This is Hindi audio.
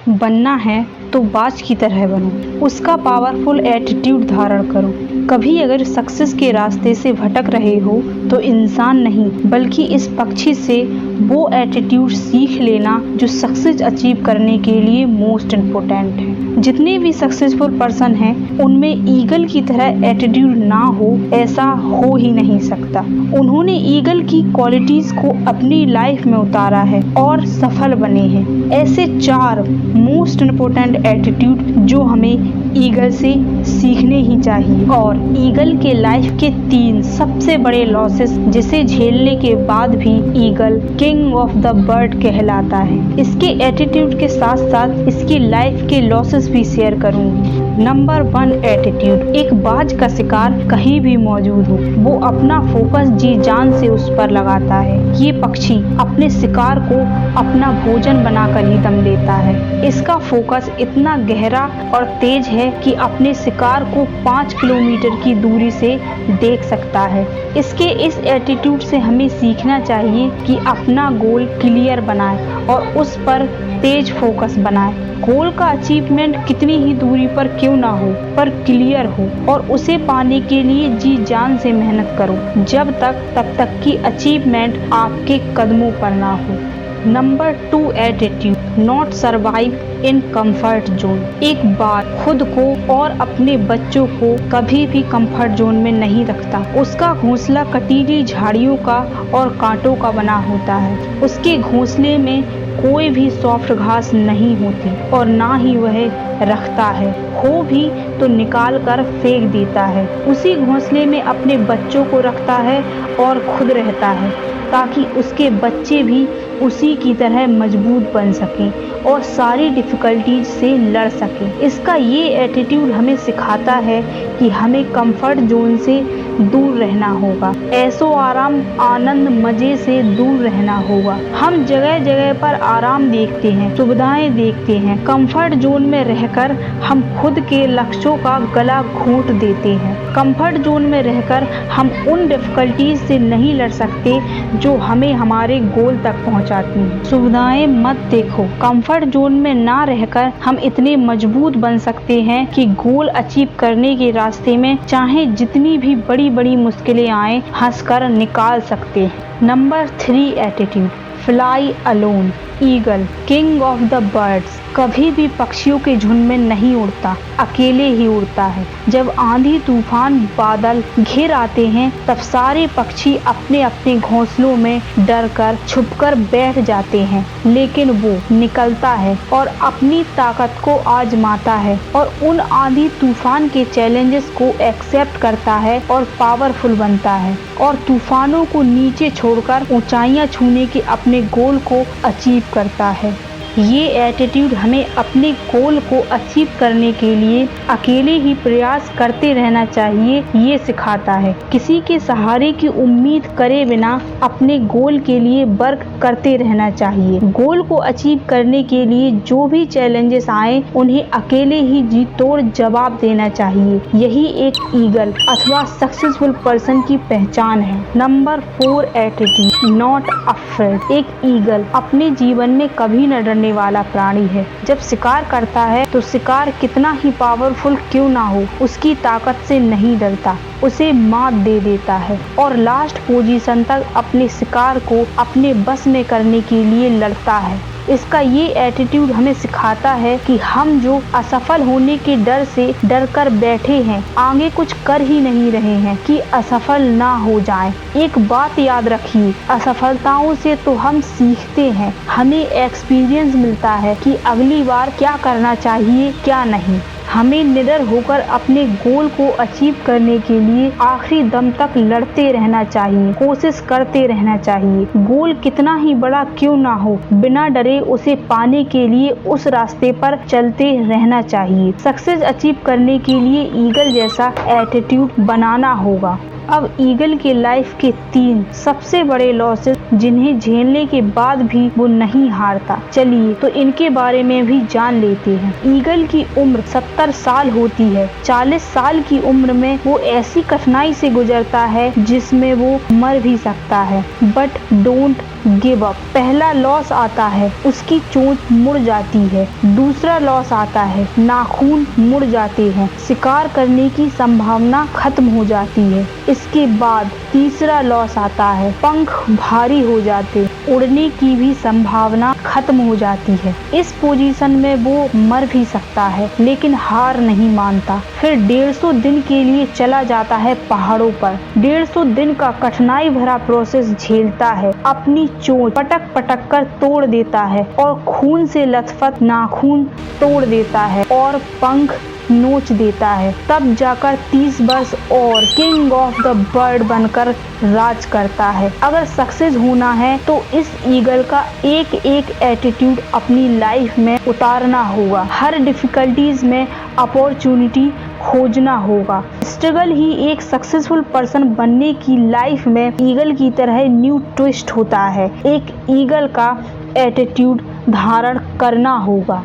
बनना है तो बाज की तरह बनो, उसका पावरफुल एटीट्यूड धारण करो। कभी अगर सक्सेस के रास्ते से भटक रहे हो तो इंसान नहीं बल्कि इस पक्षी से वो एटीट्यूड सीख लेना जो सक्सेस अचीव करने के लिए मोस्ट इम्पोर्टेंट है। जितने भी सक्सेसफुल पर्सन हैं उनमें ईगल की तरह एटीट्यूड ना हो ऐसा हो ही नहीं सकता। उन्होंने ईगल की क्वालिटीज को अपनी लाइफ में उतारा है और सफल बने हैं। ऐसे 4 मोस्ट इम्पोर्टेंट एटीट्यूड जो हमें ईगल से सीखने ही चाहिए। और ईगल के लाइफ के 3 सबसे बड़े लॉसेस जिसे झेलने के बाद भी eagle king of the bird कहलाता है। इसके एटीट्यूड के साथ साथ इसकी लाइफ के लॉसेस भी शेयर करूंगी। नंबर 1 एटीट्यूड, एक बाज का शिकार कहीं भी मौजूद हो वो अपना फोकस जी जान से उस पर लगाता है। ये पक्षी अपने शिकार को अपना भोजन बनाकर ही दम लेता है। इसका फोकस इतना गहरा और तेज है कि अपने शिकार को 5 किलोमीटर की दूरी से देख सकता है। इसके इस एटीट्यूड से हमें सीखना चाहिए कि अपना गोल क्लियर बनाए और उस पर तेज फोकस बनाए। गोल का अचीवमेंट कितनी ही दूरी पर क्यों ना हो पर क्लियर हो और उसे पाने के लिए जी जान से मेहनत करो जब तक तब तक की अचीवमेंट आपके कदमों पर ना हो। Number 2 attitude, not survive in comfort zone. एक बार खुद को और अपने बच्चों को कभी भी कंफर्ट जोन में नहीं रखता। उसका घोंसला कटीली झाड़ियों का और कांटों का बना होता है। उसके घोंसले में कोई भी सॉफ्ट घास नहीं होती और ना ही वह रखता है। हो भी तो निकाल कर फेंक देता है। उसी घोंसले में अपने बच्चों को रखता है और खुद रहता है ताकि उसके बच्चे भी उसी की तरह मजबूत बन सकें और सारी डिफ़िकल्टीज से लड़ सकें। इसका ये एटीट्यूड हमें सिखाता है कि हमें कंफर्ट जोन से दूर रहना होगा, ऐसो आराम आनंद मज़े से दूर रहना होगा। हम जगह जगह पर आराम देखते हैं, सुविधाएं देखते हैं। कंफर्ट जोन में रहकर हम खुद के लक्ष्यों का गला घोंट देते हैं। कंफर्ट जोन में रहकर हम उन डिफ़िकल्टीज से नहीं लड़ सकते जो हमें हमारे गोल तक पहुंचाती हैं। सुविधाएं मत देखो, कंफर्ट जोन में ना रहकर हम इतने मजबूत बन सकते हैं कि गोल अचीव करने के रास्ते में चाहे जितनी भी बड़ी मुश्किलें आए हंसकर निकाल सकते हैं। Number 3 attitude, fly alone. Eagle king of the birds कभी भी पक्षियों के झुंड में नहीं उड़ता, अकेले ही उड़ता है। जब आंधी तूफान बादल घिर आते हैं तब सारे पक्षी अपने अपने घोंसलों में डरकर छुपकर बैठ जाते हैं, लेकिन वो निकलता है और अपनी ताकत को आजमाता है और उन आंधी तूफान के चैलेंजेस को एक्सेप्ट करता है और पावरफुल बनता है और तूफानों को नीचे छोड़कर ऊंचाइयां छूने के अपने गोल को अचीव करता है। ये एटीट्यूड हमें अपने गोल को अचीव करने के लिए अकेले ही प्रयास करते रहना चाहिए ये सिखाता है। किसी के सहारे की उम्मीद करे बिना अपने गोल के लिए वर्क करते रहना चाहिए। गोल को अचीव करने के लिए जो भी चैलेंजेस आए उन्हें अकेले ही जी तोड़ जवाब देना चाहिए। यही एक ईगल अथवा सक्सेसफुल पर्सन की पहचान है। Number 4 attitude, not afraid. एक ईगल अपने जीवन में कभी न डरने वाला प्राणी है। जब शिकार करता है तो शिकार कितना ही पावरफुल क्यों ना हो उसकी ताकत से नहीं डरता, उसे मात दे देता है और लास्ट पोजीशन तक अपने शिकार को अपने बस में करने के लिए लड़ता है। इसका ये एटीट्यूड हमें सिखाता है कि हम जो असफल होने के डर से डर कर बैठे हैं, आगे कुछ कर ही नहीं रहे हैं कि असफल ना हो जाएं। एक बात याद रखिए, असफलताओं से तो हम सीखते हैं, हमें एक्सपीरियंस मिलता है कि अगली बार क्या करना चाहिए क्या नहीं। हमें निडर होकर अपने गोल को अचीव करने के लिए आखिरी दम तक लड़ते रहना चाहिए, कोशिश करते रहना चाहिए। गोल कितना ही बड़ा क्यों ना हो, बिना डरे उसे पाने के लिए उस रास्ते पर चलते रहना चाहिए। सक्सेस अचीव करने के लिए ईगल जैसा एटीट्यूड बनाना होगा। अब ईगल के लाइफ के 3 सबसे बड़े लॉसेस जिन्हें झेलने के बाद भी वो नहीं हारता, चलिए तो इनके बारे में भी जान लेते हैं। ईगल की उम्र 70 साल होती है। 40 साल की उम्र में वो ऐसी कठिनाई से गुजरता है जिसमें वो मर भी सकता है, बट डोंट गिव अप। पहला लॉस आता है, उसकी चोंच मुड़ जाती है। दूसरा लॉस आता है, नाखून मुड़ जाते हैं, शिकार करने की संभावना खत्म हो जाती है। इसके बाद तीसरा लॉस आता है, पंख भारी हो जाते, उड़ने की भी संभावना खत्म हो जाती है। इस पोजीशन में वो मर भी सकता है लेकिन हार नहीं मानता। फिर 150 दिन के लिए चला जाता है पहाड़ों पर। 150 दिन का कठिनाई भरा प्रोसेस झेलता है, अपनी चोंच पटक पटक कर तोड़ देता है और खून से लथपथ नाखून तोड़ देता है और पंख नोच देता है। तब जाकर 30 वर्ष और किंग ऑफ द बर्ड बनकर राज करता है। अगर सक्सेस होना है तो इस ईगल का एक एक एटीट्यूड अपनी लाइफ में उतारना होगा। हर डिफिकल्टीज में अपॉर्चुनिटी खोजना होगा। स्ट्रगल ही एक सक्सेसफुल पर्सन बनने की लाइफ में ईगल की तरह न्यू ट्विस्ट होता है। एक ईगल का एटीट्यूड धारण करना होगा।